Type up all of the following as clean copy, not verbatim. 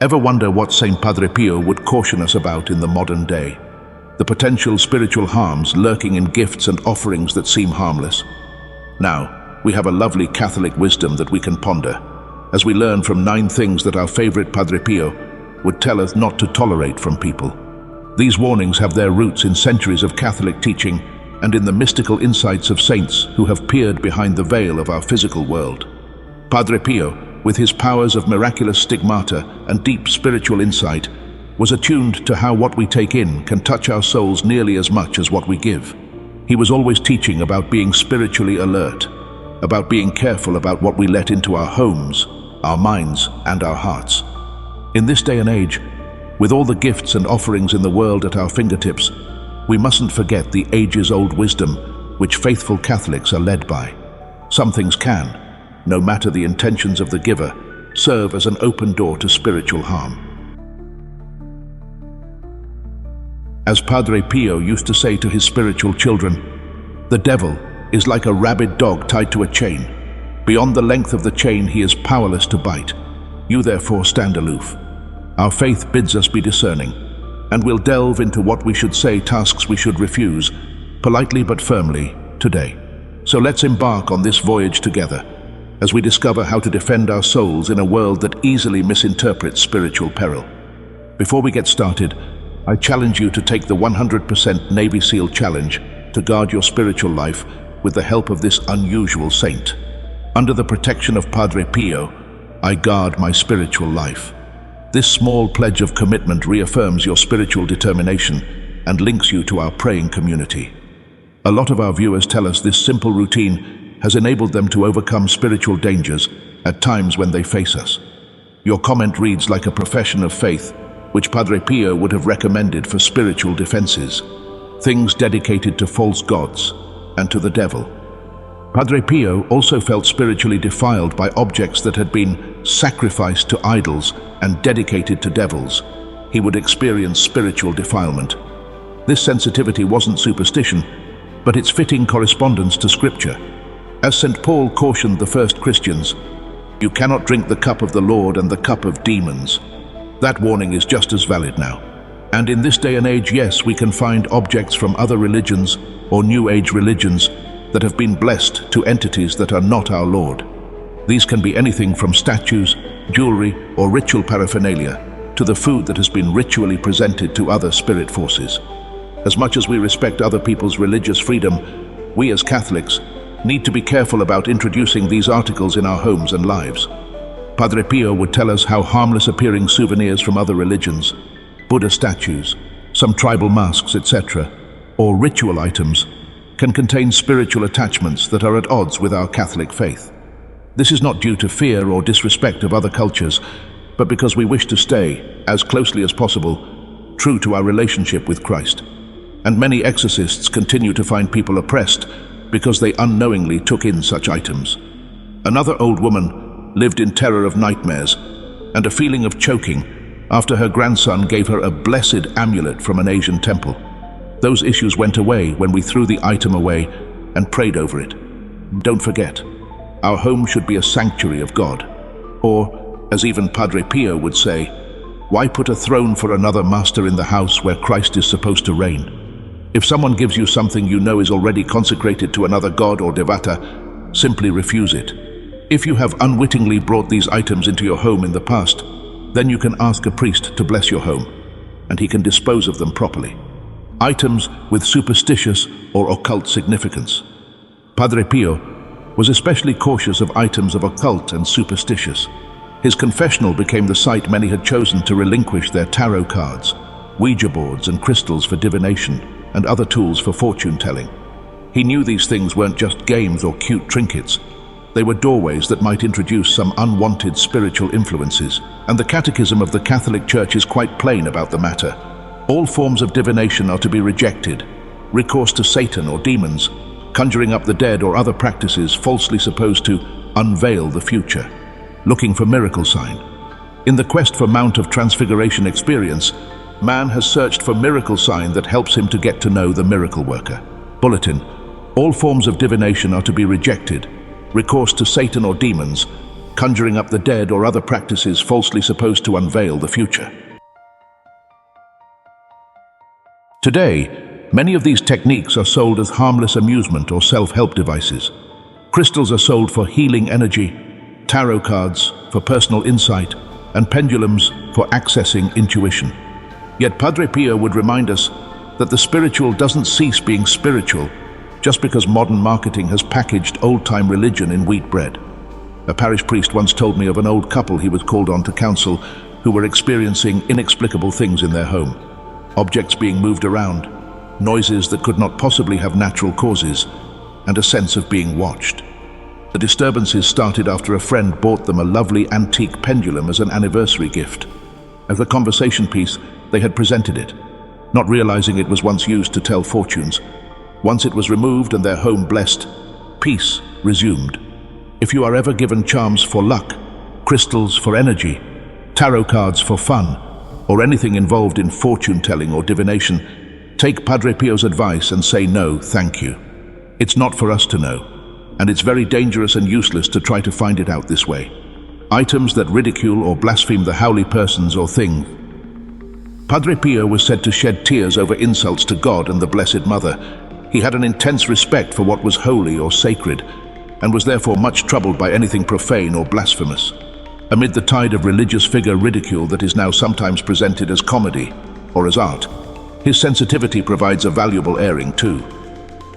Ever wonder what Saint Padre Pio would caution us about in the modern day? The potential spiritual harms lurking in gifts and offerings that seem harmless? Now, we have a lovely Catholic wisdom that we can ponder, as we learn from 9 things that our favorite Padre Pio would tell us not to tolerate from people. These warnings have their roots in centuries of Catholic teaching and in the mystical insights of saints who have peered behind the veil of our physical world. Padre Pio, with his powers of miraculous stigmata and deep spiritual insight, was attuned to how what we take in can touch our souls nearly as much as what we give. He was always teaching about being spiritually alert, about being careful about what we let into our homes, our minds, and our hearts. In this day and age, with all the gifts and offerings in the world at our fingertips, we mustn't forget the ages-old wisdom which faithful Catholics are led by. Some things can, no matter the intentions of the giver, serve as an open door to spiritual harm. As Padre Pio used to say to his spiritual children, the devil is like a rabid dog tied to a chain. Beyond the length of the chain, he is powerless to bite. You therefore stand aloof. Our faith bids us be discerning, and we'll delve into what we should say, tasks we should refuse, politely but firmly, today. So let's embark on this voyage together, as we discover how to defend our souls in a world that easily misinterprets spiritual peril. Before we get started, I challenge you to take the 100% Navy SEAL challenge to guard your spiritual life with the help of this unusual saint. Under the protection of Padre Pio, I guard my spiritual life. This small pledge of commitment reaffirms your spiritual determination and links you to our praying community. A lot of our viewers tell us this simple routine has enabled them to overcome spiritual dangers at times when they face us. Your comment reads like a profession of faith, which Padre Pio would have recommended for spiritual defenses, things dedicated to false gods and to the devil. Padre Pio also felt spiritually defiled by objects that had been sacrificed to idols and dedicated to devils. He would experience spiritual defilement. This sensitivity wasn't superstition, but its fitting correspondence to Scripture. As St. Paul cautioned the first Christians, you cannot drink the cup of the Lord and the cup of demons. That warning is just as valid now. And in this day and age, yes, we can find objects from other religions or New Age religions that have been blessed to entities that are not our Lord. These can be anything from statues, jewelry, or ritual paraphernalia to the food that has been ritually presented to other spirit forces. As much as we respect other people's religious freedom, we as Catholics need to be careful about introducing these articles in our homes and lives. Padre Pio would tell us how harmless appearing souvenirs from other religions, Buddha statues, some tribal masks, etc., or ritual items can contain spiritual attachments that are at odds with our Catholic faith. This is not due to fear or disrespect of other cultures, but because we wish to stay, as closely as possible, true to our relationship with Christ. And many exorcists continue to find people oppressed because they unknowingly took in such items. Another old woman lived in terror of nightmares and a feeling of choking after her grandson gave her a blessed amulet from an Asian temple. Those issues went away when we threw the item away and prayed over it. Don't forget, our home should be a sanctuary of God. Or, as even Padre Pio would say, why put a throne for another master in the house where Christ is supposed to reign? If someone gives you something you know is already consecrated to another god or devata, simply refuse it. If you have unwittingly brought these items into your home in the past, then you can ask a priest to bless your home, and he can dispose of them properly. Items with superstitious or occult significance. Padre Pio was especially cautious of items of occult and superstitious. His confessional became the site many had chosen to relinquish their tarot cards, Ouija boards and crystals for divination, and other tools for fortune-telling. He knew these things weren't just games or cute trinkets. They were doorways that might introduce some unwanted spiritual influences, and the Catechism of the Catholic Church is quite plain about the matter. All forms of divination are to be rejected. Recourse to Satan or demons, conjuring up the dead or other practices falsely supposed to unveil the future, looking for miracle sign. In the quest for Mount of Transfiguration experience, man has searched for miracle sign that helps him to get to know the miracle worker. Bulletin: all forms of divination are to be rejected. Recourse to Satan or demons, conjuring up the dead or other practices falsely supposed to unveil the future. Today, many of these techniques are sold as harmless amusement or self-help devices. Crystals are sold for healing energy, tarot cards for personal insight, and pendulums for accessing intuition. Yet Padre Pio would remind us that the spiritual doesn't cease being spiritual just because modern marketing has packaged old-time religion in wheat bread. A parish priest once told me of an old couple he was called on to counsel who were experiencing inexplicable things in their home. Objects being moved around, noises that could not possibly have natural causes, and a sense of being watched. The disturbances started after a friend bought them a lovely antique pendulum as an anniversary gift. As a conversation piece, they had presented it, not realizing it was once used to tell fortunes. Once it was removed and their home blessed, peace resumed. If you are ever given charms for luck, crystals for energy, tarot cards for fun, or anything involved in fortune-telling or divination, take Padre Pio's advice and say no, thank you. It's not for us to know, and it's very dangerous and useless to try to find it out this way. Items that ridicule or blaspheme the holy persons or things. Padre Pio was said to shed tears over insults to God and the Blessed Mother. He had an intense respect for what was holy or sacred, and was therefore much troubled by anything profane or blasphemous. Amid the tide of religious figure ridicule that is now sometimes presented as comedy or as art, his sensitivity provides a valuable airing too.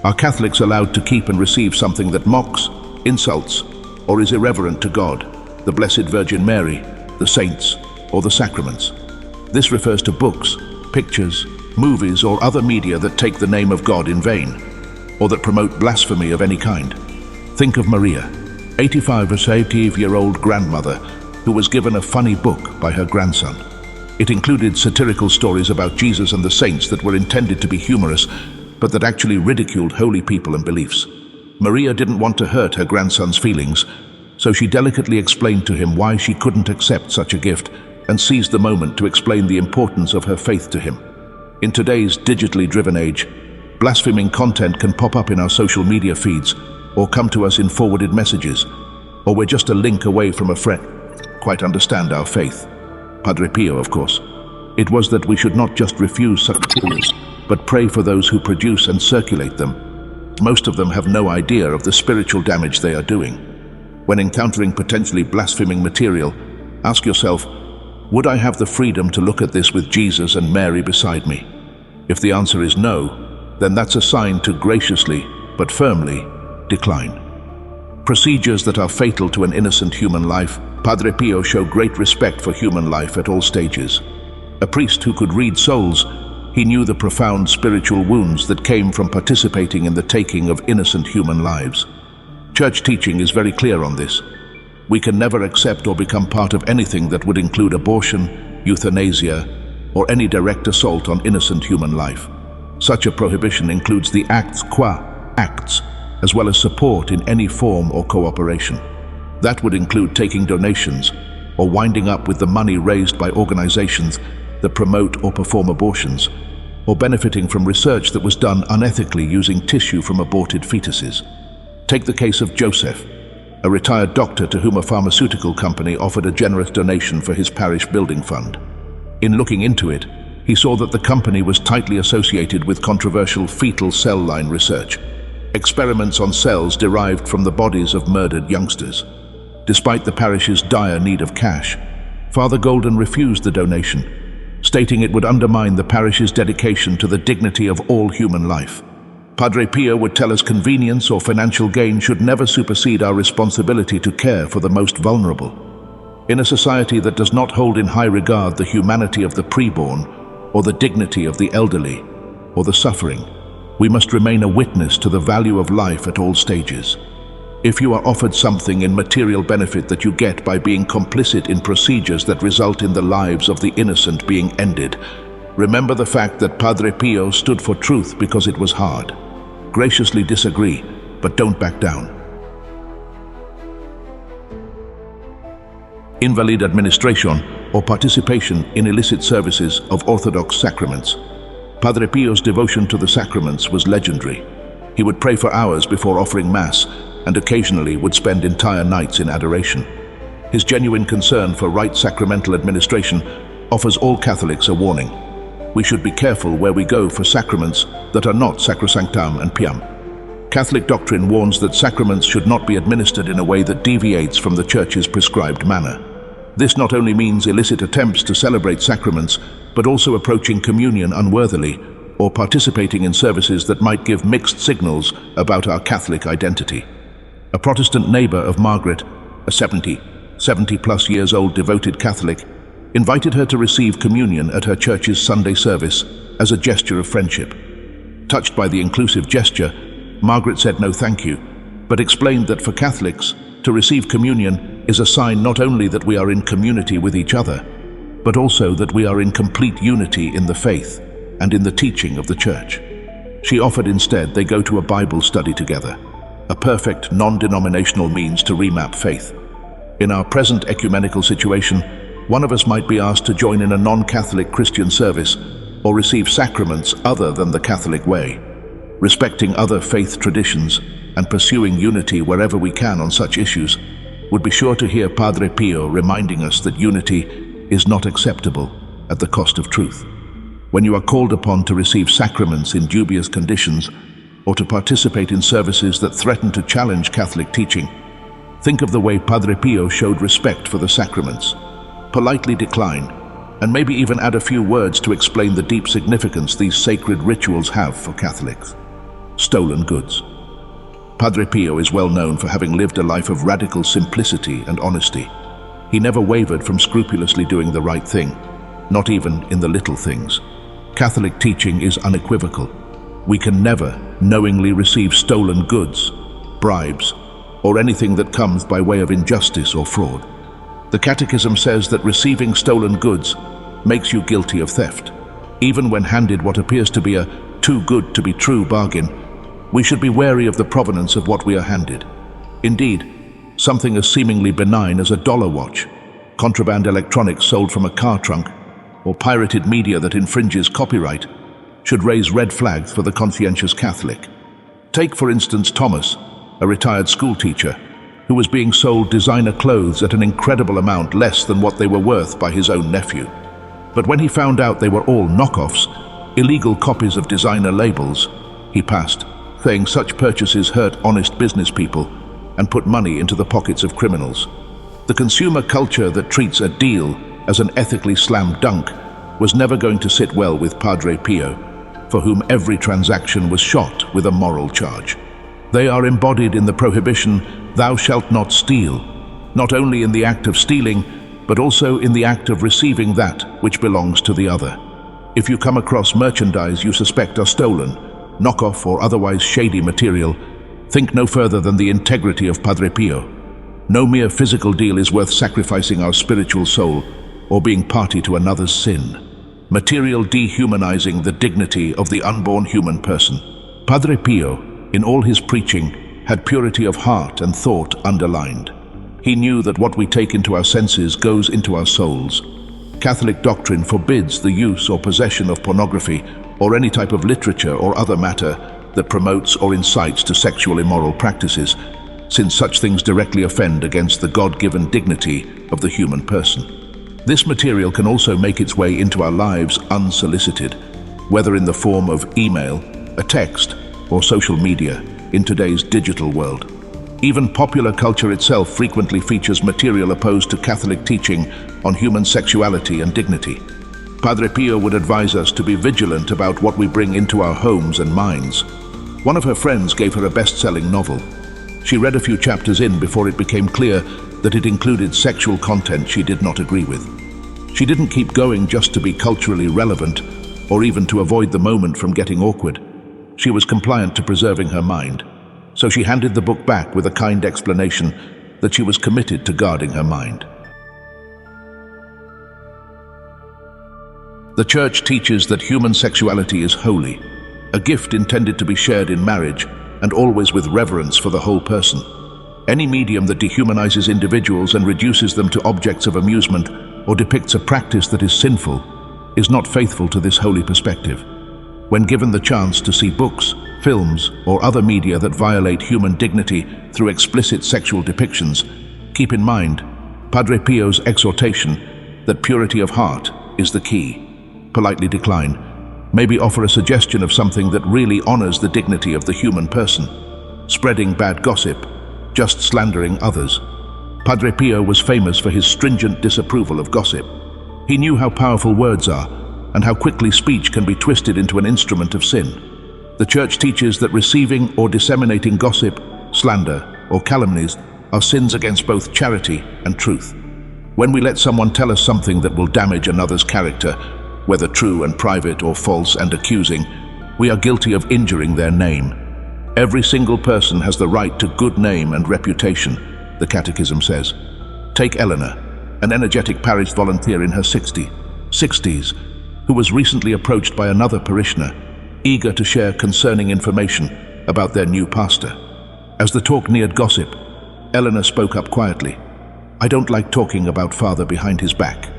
Are Catholics allowed to keep and receive something that mocks, insults, or is irreverent to God, the Blessed Virgin Mary, the saints, or the sacraments? This refers to books, pictures, movies, or other media that take the name of God in vain, or that promote blasphemy of any kind. Think of Maria, 85-year-old grandmother, who was given a funny book by her grandson. It included satirical stories about Jesus and the saints that were intended to be humorous, but that actually ridiculed holy people and beliefs. Maria didn't want to hurt her grandson's feelings, so she delicately explained to him why she couldn't accept such a gift and seized the moment to explain the importance of her faith to him. In today's digitally driven age, blaspheming content can pop up in our social media feeds or come to us in forwarded messages, or we're just a link away from a friend. Quite understand our faith. Padre Pio, of course. It was that we should not just refuse such tools, but pray for those who produce and circulate them. Most of them have no idea of the spiritual damage they are doing. When encountering potentially blaspheming material, ask yourself, would I have the freedom to look at this with Jesus and Mary beside me? If the answer is no, then that's a sign to graciously, but firmly, decline. Procedures that are fatal to an innocent human life. Padre Pio showed great respect for human life at all stages. A priest who could read souls, he knew the profound spiritual wounds that came from participating in the taking of innocent human lives. Church teaching is very clear on this. We can never accept or become part of anything that would include abortion, euthanasia, or any direct assault on innocent human life. Such a prohibition includes the acts qua acts, as well as support in any form or cooperation. That would include taking donations or winding up with the money raised by organizations that promote or perform abortions, or benefiting from research that was done unethically using tissue from aborted fetuses. Take the case of Joseph, a retired doctor to whom a pharmaceutical company offered a generous donation for his parish building fund. In looking into it, he saw that the company was tightly associated with controversial fetal cell line research, experiments on cells derived from the bodies of murdered youngsters. Despite the parish's dire need of cash, Father Golden refused the donation, stating it would undermine the parish's dedication to the dignity of all human life. Padre Pio would tell us convenience or financial gain should never supersede our responsibility to care for the most vulnerable. In a society that does not hold in high regard the humanity of the preborn, or the dignity of the elderly, or the suffering, we must remain a witness to the value of life at all stages. If you are offered something in material benefit that you get by being complicit in procedures that result in the lives of the innocent being ended, remember the fact that Padre Pio stood for truth because it was hard. Graciously disagree, but don't back down. Invalid administration or participation in illicit services of Orthodox sacraments. Padre Pio's devotion to the sacraments was legendary. He would pray for hours before offering Mass and occasionally would spend entire nights in adoration. His genuine concern for right sacramental administration offers all Catholics a warning. We should be careful where we go for sacraments that are not sacrosanctam and piam. Catholic doctrine warns that sacraments should not be administered in a way that deviates from the Church's prescribed manner. This not only means illicit attempts to celebrate sacraments, but also approaching communion unworthily or participating in services that might give mixed signals about our Catholic identity. A Protestant neighbor of Margaret, a 70-plus years old devoted Catholic, invited her to receive communion at her church's Sunday service as a gesture of friendship. Touched by the inclusive gesture, Margaret said no thank you, but explained that for Catholics, to receive communion is a sign not only that we are in community with each other, but also that we are in complete unity in the faith and in the teaching of the Church. She offered instead they go to a Bible study together, a perfect non-denominational means to remap faith. In our present ecumenical situation, one of us might be asked to join in a non-Catholic Christian service or receive sacraments other than the Catholic way. Respecting other faith traditions and pursuing unity wherever we can on such issues would be sure to hear Padre Pio reminding us that unity is not acceptable at the cost of truth. When you are called upon to receive sacraments in dubious conditions or to participate in services that threaten to challenge Catholic teaching, think of the way Padre Pio showed respect for the sacraments. Politely decline, and maybe even add a few words to explain the deep significance these sacred rituals have for Catholics. Stolen goods. Padre Pio is well known for having lived a life of radical simplicity and honesty. He never wavered from scrupulously doing the right thing, not even in the little things. Catholic teaching is unequivocal. We can never knowingly receive stolen goods, bribes, or anything that comes by way of injustice or fraud. The Catechism says that receiving stolen goods makes you guilty of theft. Even when handed what appears to be a too good to be true bargain, we should be wary of the provenance of what we are handed. Indeed, something as seemingly benign as a dollar watch, contraband electronics sold from a car trunk, or pirated media that infringes copyright should raise red flags for the conscientious Catholic. Take, for instance, Thomas, a retired schoolteacher, who was being sold designer clothes at an incredible amount less than what they were worth by his own nephew. But when he found out they were all knockoffs, illegal copies of designer labels, he passed, saying such purchases hurt honest business people and put money into the pockets of criminals. The consumer culture that treats a deal as an ethically slam dunk was never going to sit well with Padre Pio, for whom every transaction was shot with a moral charge. They are embodied in the prohibition, "Thou shalt not steal," not only in the act of stealing, but also in the act of receiving that which belongs to the other. If you come across merchandise you suspect are stolen, knockoff or otherwise shady material, think no further than the integrity of Padre Pio. No mere physical deal is worth sacrificing our spiritual soul or being party to another's sin. Material dehumanizing the dignity of the unborn human person. Padre Pio, in all his preaching, had purity of heart and thought underlined. He knew that what we take into our senses goes into our souls. Catholic doctrine forbids the use or possession of pornography or any type of literature or other matter that promotes or incites to sexual immoral practices, since such things directly offend against the God-given dignity of the human person. This material can also make its way into our lives unsolicited, whether in the form of email, a text, or social media in today's digital world. Even popular culture itself frequently features material opposed to Catholic teaching on human sexuality and dignity. Padre Pio would advise us to be vigilant about what we bring into our homes and minds. One of her friends gave her a best-selling novel. She read a few chapters in before it became clear that it included sexual content she did not agree with. She didn't keep going just to be culturally relevant or even to avoid the moment from getting awkward. She was compliant to preserving her mind, so she handed the book back with a kind explanation that she was committed to guarding her mind. The Church teaches that human sexuality is holy, a gift intended to be shared in marriage and always with reverence for the whole person. Any medium that dehumanizes individuals and reduces them to objects of amusement or depicts a practice that is sinful is not faithful to this holy perspective. When given the chance to see books, films, or other media that violate human dignity through explicit sexual depictions, keep in mind Padre Pio's exhortation that purity of heart is the key. Politely decline. Maybe offer a suggestion of something that really honors the dignity of the human person. Spreading bad gossip, just slandering others. Padre Pio was famous for his stringent disapproval of gossip. He knew how powerful words are and how quickly speech can be twisted into an instrument of sin. The Church teaches that receiving or disseminating gossip, slander, or calumnies are sins against both charity and truth. When we let someone tell us something that will damage another's character, whether true and private or false and accusing, we are guilty of injuring their name. Every single person has the right to good name and reputation, the Catechism says. Take Eleanor, an energetic parish volunteer in her 60s, who was recently approached by another parishioner, eager to share concerning information about their new pastor. As the talk neared gossip, Eleanor spoke up quietly. "I don't like talking about Father behind his back.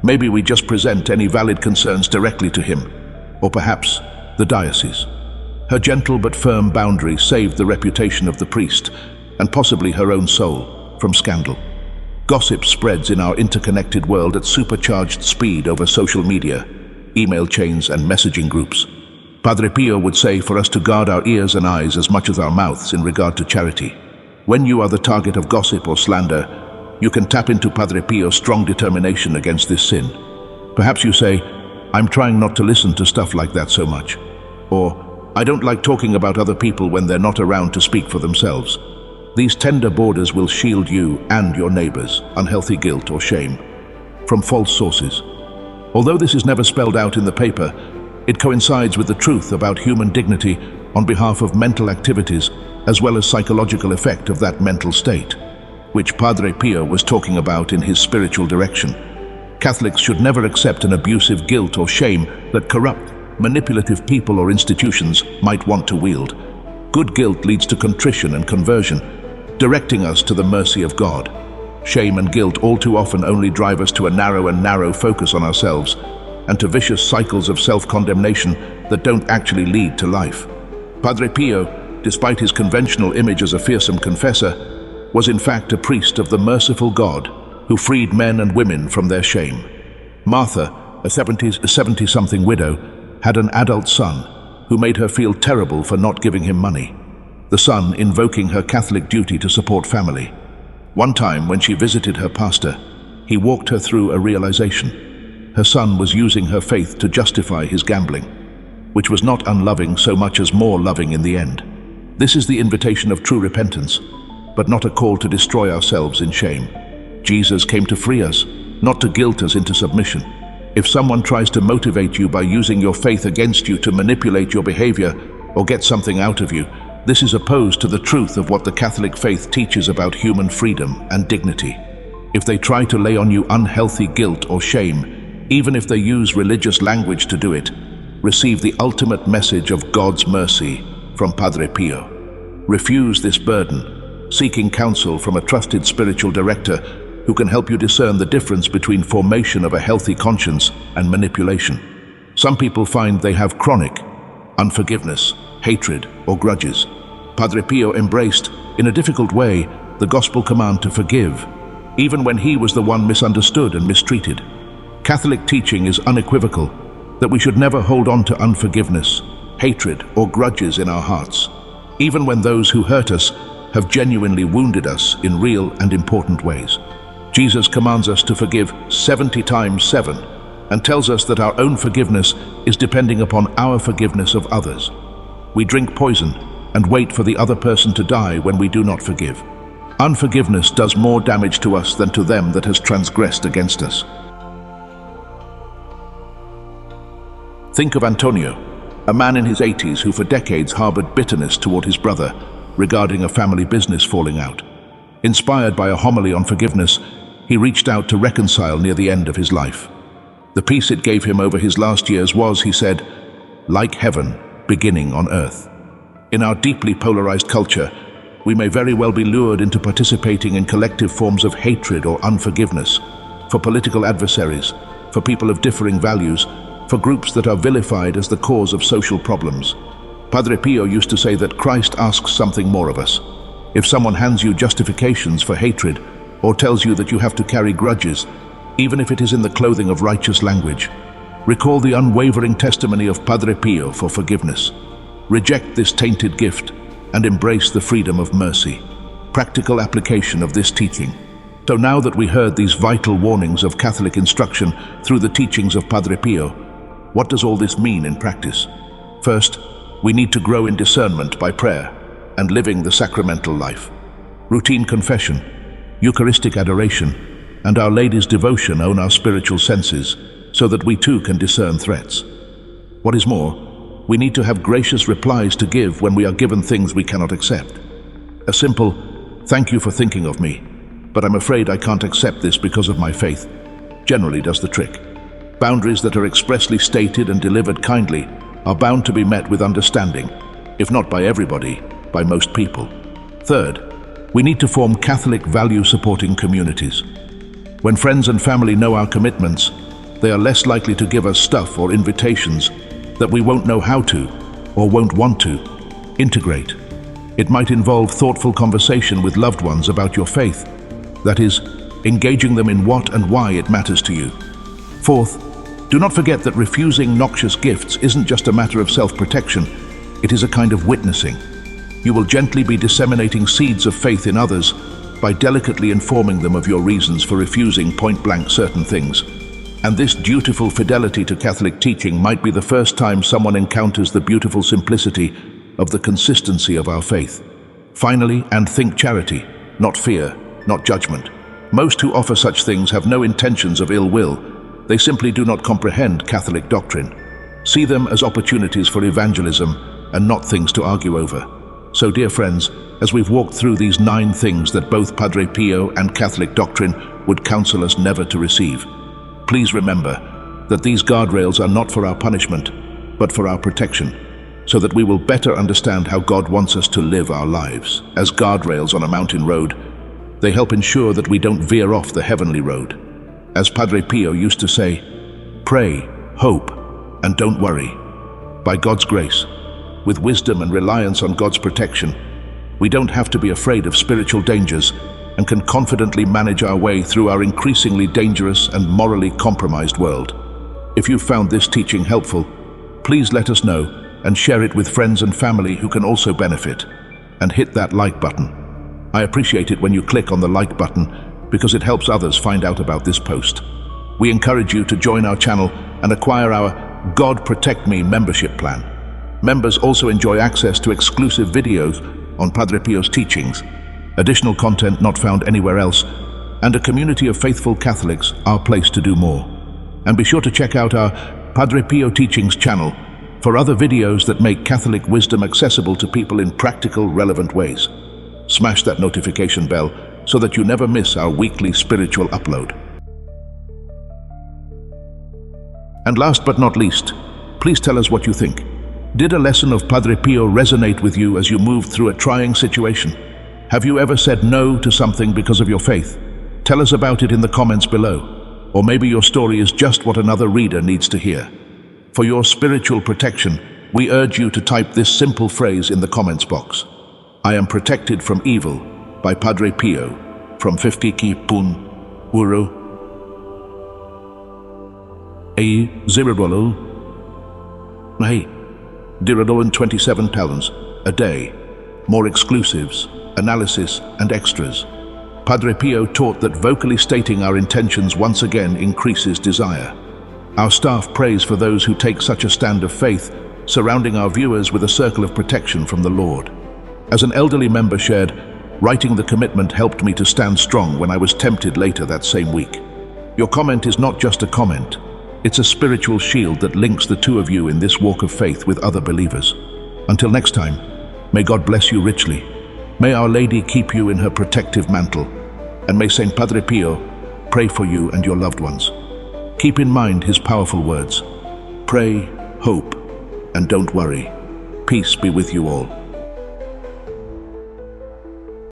Maybe we just present any valid concerns directly to him, or perhaps the diocese." Her gentle but firm boundary saved the reputation of the priest, and possibly her own soul, from scandal. Gossip spreads in our interconnected world at supercharged speed over social media, email chains and messaging groups. Padre Pio would say for us to guard our ears and eyes as much as our mouths in regard to charity. When you are the target of gossip or slander, you can tap into Padre Pio's strong determination against this sin. Perhaps you say, "I'm trying not to listen to stuff like that so much." Or, "I don't like talking about other people when they're not around to speak for themselves." These tender borders will shield you and your neighbors, unhealthy guilt or shame, from false sources. Although this is never spelled out in the paper, it coincides with the truth about human dignity on behalf of mental activities as well as psychological effect of that mental state, which Padre Pio was talking about in his spiritual direction. Catholics should never accept an abusive guilt or shame that corrupt, manipulative people or institutions might want to wield. Good guilt leads to contrition and conversion, directing us to the mercy of God. Shame and guilt all too often only drive us to a narrow focus on ourselves and to vicious cycles of self-condemnation that don't actually lead to life. Padre Pio, despite his conventional image as a fearsome confessor, was in fact a priest of the merciful God who freed men and women from their shame. Martha, a 70-something widow, had an adult son who made her feel terrible for not giving him money, the son invoking her Catholic duty to support family. One time when she visited her pastor, he walked her through a realization. Her son was using her faith to justify his gambling, which was not unloving so much as more loving in the end. This is the invitation of true repentance, but not a call to destroy ourselves in shame. Jesus came to free us, not to guilt us into submission. If someone tries to motivate you by using your faith against you to manipulate your behavior or get something out of you, this is opposed to the truth of what the Catholic faith teaches about human freedom and dignity. If they try to lay on you unhealthy guilt or shame, even if they use religious language to do it, receive the ultimate message of God's mercy from Padre Pio. Refuse this burden, seeking counsel from a trusted spiritual director who can help you discern the difference between formation of a healthy conscience and manipulation. Some people find they have chronic unforgiveness, hatred, or grudges. Padre Pio embraced, in a difficult way, the gospel command to forgive, even when he was the one misunderstood and mistreated. Catholic teaching is unequivocal that we should never hold on to unforgiveness, hatred, or grudges in our hearts, even when those who hurt us have genuinely wounded us in real and important ways. Jesus commands us to forgive 70 times 7 and tells us that our own forgiveness is depending upon our forgiveness of others. We drink poison and wait for the other person to die when we do not forgive. Unforgiveness does more damage to us than to them that has transgressed against us. Think of Antonio, a man in his 80s who for decades harbored bitterness toward his brother regarding a family business falling out. Inspired by a homily on forgiveness, he reached out to reconcile near the end of his life. The peace it gave him over his last years was, he said, like heaven beginning on earth. In our deeply polarized culture, we may very well be lured into participating in collective forms of hatred or unforgiveness, for political adversaries, for people of differing values, for groups that are vilified as the cause of social problems. Padre Pio used to say that Christ asks something more of us. If someone hands you justifications for hatred or tells you that you have to carry grudges, even if it is in the clothing of righteous language. Recall the unwavering testimony of Padre Pio for forgiveness. Reject this tainted gift and embrace the freedom of mercy. Practical application of this teaching. So now that we heard these vital warnings of Catholic instruction through the teachings of Padre Pio, what does all this mean in practice? First, we need to grow in discernment by prayer and living the sacramental life. Routine confession, Eucharistic adoration, and Our Lady's devotion own our spiritual senses so that we too can discern threats. What is more, we need to have gracious replies to give when we are given things we cannot accept. A simple, "Thank you for thinking of me, but I'm afraid I can't accept this because of my faith," generally does the trick. Boundaries that are expressly stated and delivered kindly are bound to be met with understanding, if not by everybody, by most people. Third, we need to form Catholic value-supporting communities. When friends and family know our commitments, they are less likely to give us stuff or invitations that we won't know how to, or won't want to, integrate. It might involve thoughtful conversation with loved ones about your faith, that is, engaging them in what and why it matters to you. Fourth, do not forget that refusing noxious gifts isn't just a matter of self-protection, it is a kind of witnessing. You will gently be disseminating seeds of faith in others by delicately informing them of your reasons for refusing point-blank certain things. And this dutiful fidelity to Catholic teaching might be the first time someone encounters the beautiful simplicity of the consistency of our faith. Finally, and think charity, not fear, not judgment. Most who offer such things have no intentions of ill will. They simply do not comprehend Catholic doctrine. See them as opportunities for evangelism and not things to argue over. So, dear friends, as we've walked through these 9 things that both Padre Pio and Catholic doctrine would counsel us never to receive, please remember that these guardrails are not for our punishment, but for our protection, so that we will better understand how God wants us to live our lives. As guardrails on a mountain road, they help ensure that we don't veer off the heavenly road. As Padre Pio used to say, pray, hope, and don't worry. By God's grace, with wisdom and reliance on God's protection, we don't have to be afraid of spiritual dangers and can confidently manage our way through our increasingly dangerous and morally compromised world. If you found this teaching helpful, please let us know and share it with friends and family who can also benefit. And hit that like button. I appreciate it when you click on the like button because it helps others find out about this post. We encourage you to join our channel and acquire our God Protect Me membership plan. Members also enjoy access to exclusive videos on Padre Pio's teachings, additional content not found anywhere else, and a community of faithful Catholics, our place to do more. And be sure to check out our Padre Pio Teachings channel for other videos that make Catholic wisdom accessible to people in practical, relevant ways. Smash that notification bell so that you never miss our weekly spiritual upload. And last but not least, please tell us what you think. Did a lesson of Padre Pio resonate with you as you moved through a trying situation? Have you ever said no to something because of your faith? Tell us about it in the comments below. Or maybe your story is just what another reader needs to hear. For your spiritual protection, we urge you to type this simple phrase in the comments box. I am protected from evil by Padre Pio from 50 pun euro a $0 hey £27 a day. More exclusives, analysis and extras. Padre Pio taught that vocally stating our intentions once again increases desire. Our staff prays for those who take such a stand of faith, surrounding our viewers with a circle of protection from the Lord. As an elderly member shared, writing the commitment helped me to stand strong when I was tempted later that same week. Your comment is not just a comment. It's a spiritual shield that links the two of you in this walk of faith with other believers. Until next time, may God bless you richly. May Our Lady keep you in her protective mantle, and may Saint Padre Pio pray for you and your loved ones. Keep in mind his powerful words. Pray, hope, and don't worry. Peace be with you all.